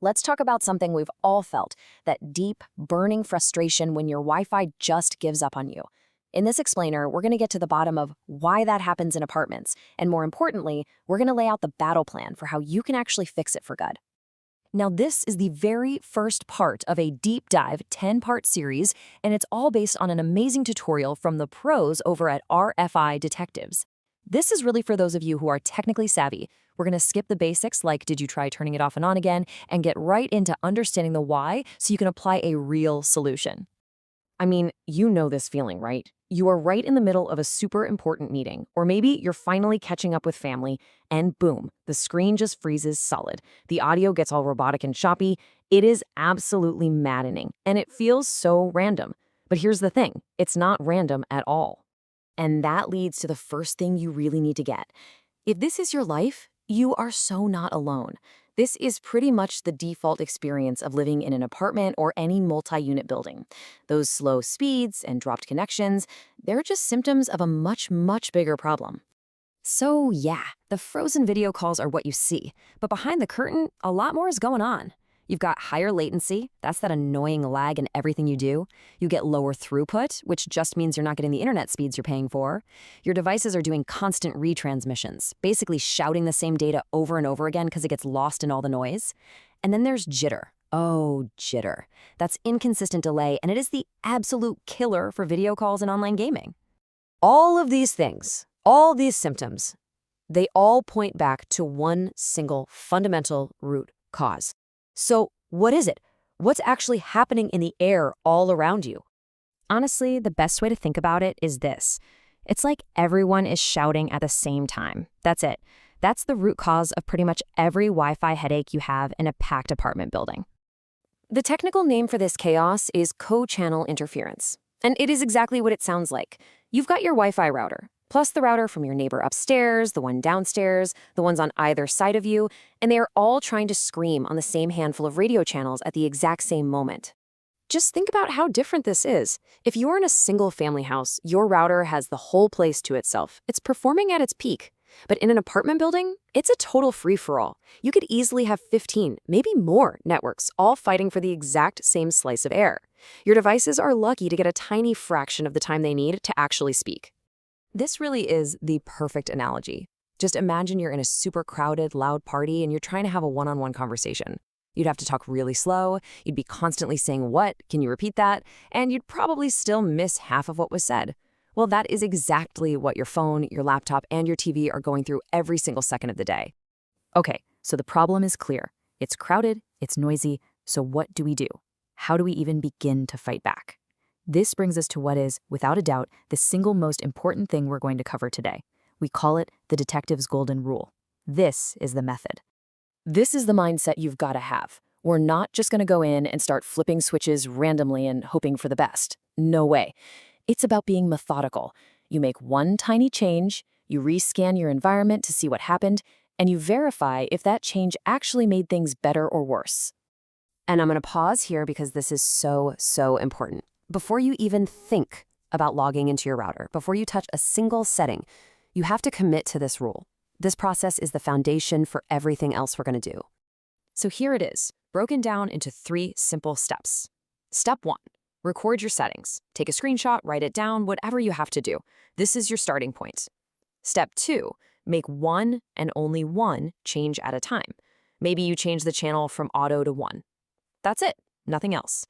let's talk about something we've all felt, that deep, burning frustration when your Wi-Fi just gives up on you. In this explainer, we're going to get to the bottom of why that happens in apartments, and more importantly, we're going to lay out the battle plan for how you can actually fix it for good. Now, this is the very first part of a deep dive 10-part series, and it's all based on an amazing tutorial from the pros over at RFI Detectives. This is really for those of you who are technically savvy. We're going to skip the basics like did you try turning it off and on again, and get right into understanding the why so you can apply a real solution. I mean, you know this feeling, right? You are right in the middle of a super important meeting, or maybe you're finally catching up with family, and boom, the screen just freezes solid. The audio gets all robotic and choppy. It is absolutely maddening, and it feels so random. But here's the thing, it's not random at all. And that leads to the first thing you really need to get. If this is your life, you are so not alone. This is pretty much the default experience of living in an apartment or any multi-unit building. Those slow speeds and dropped connections, they're just symptoms of a much, much bigger problem. So yeah, the frozen video calls are what you see, but behind the curtain, a lot more is going on. You've got higher latency, that's that annoying lag in everything you do. You get lower throughput, which just means you're not getting the internet speeds you're paying for. Your devices are doing constant retransmissions, basically shouting the same data over and over again because it gets lost in all the noise. And then there's jitter. Oh, jitter. That's inconsistent delay, and it is the absolute killer for video calls and online gaming. All of these things, all these symptoms, they all point back to one single fundamental root cause. So what is it? What's actually happening in the air all around you? Honestly, the best way to think about it is this. It's like everyone is shouting at the same time. That's it. That's the root cause of pretty much every Wi-Fi headache you have in a packed apartment building. The technical name for this chaos is co-channel interference. And it is exactly what it sounds like. You've got your Wi-Fi router, plus the router from your neighbor upstairs, the one downstairs, the ones on either side of you, and they are all trying to scream on the same handful of radio channels at the exact same moment. Just think about how different this is. If you're in a single-family house, your router has the whole place to itself. It's performing at its peak. But in an apartment building, it's a total free-for-all. You could easily have 15, maybe more, networks all fighting for the exact same slice of air. Your devices are lucky to get a tiny fraction of the time they need to actually speak. This really is the perfect analogy. Just imagine you're in a super crowded, loud party and you're trying to have a one-on-one conversation. You'd have to talk really slow, you'd be constantly saying, "What? Can you repeat that?" And you'd probably still miss half of what was said. Well, that is exactly what your phone, your laptop, and your TV are going through every single second of the day. Okay, so the problem is clear. It's crowded, it's noisy, so what do we do? How do we even begin to fight back? This brings us to what is, without a doubt, the single most important thing we're going to cover today. We call it the detective's golden rule. This is the method. This is the mindset you've got to have. We're not just going to go in and start flipping switches randomly and hoping for the best. No way. It's about being methodical. You make one tiny change, you rescan your environment to see what happened, and you verify if that change actually made things better or worse. And I'm going to pause here because this is so, so important. Before you even think about logging into your router, before you touch a single setting, you have to commit to this rule. This process is the foundation for everything else we're going to do. So here it is, broken down into 3 simple steps. Step 1, record your settings. Take a screenshot, write it down, whatever you have to do. This is your starting point. Step 2, make one and only one change at a time. Maybe you change the channel from auto to 1. That's it, nothing else.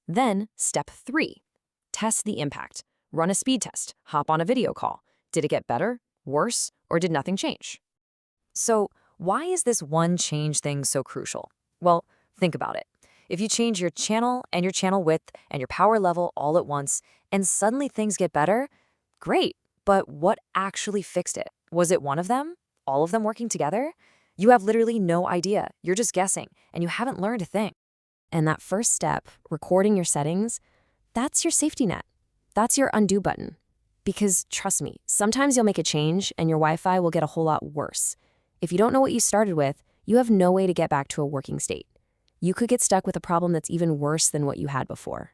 Then, step 3, test the impact. Run a speed test, hop on a video call. Did it get better, worse, or did nothing change? So, why is this one change thing so crucial? Well, think about it. If you change your channel and your channel width and your power level all at once, and suddenly things get better, great, but what actually fixed it? Was it one of them? All of them working together? You have literally no idea. You're just guessing, and you haven't learned a thing. And that first step, recording your settings, that's your safety net. That's your undo button. Because trust me, sometimes you'll make a change and your Wi-Fi will get a whole lot worse. If you don't know what you started with, you have no way to get back to a working state. You could get stuck with a problem that's even worse than what you had before.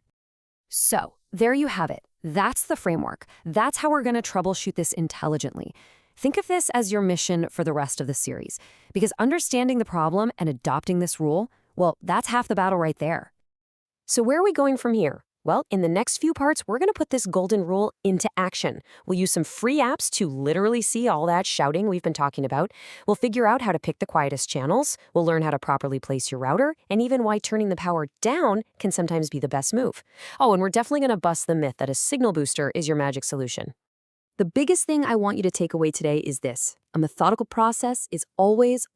So, there you have it. That's the framework. That's how we're going to troubleshoot this intelligently. Think of this as your mission for the rest of the series, because understanding the problem and adopting this rule Well, that's half the battle right there. So where are we going from here? Well, in the next few parts, we're going to put this golden rule into action. We'll use some free apps to literally see all that shouting we've been talking about. We'll figure out how to pick the quietest channels. We'll learn how to properly place your router, and even why turning the power down can sometimes be the best move. Oh, and we're definitely going to bust the myth that a signal booster is your magic solution. The biggest thing I want you to take away today is this. A methodical process is always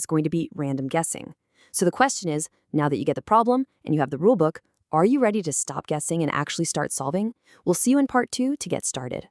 going to be random guessing. So the question is, now that you get the problem and you have the rulebook, are you ready to stop guessing and actually start solving? We'll see you in part 2 to get started.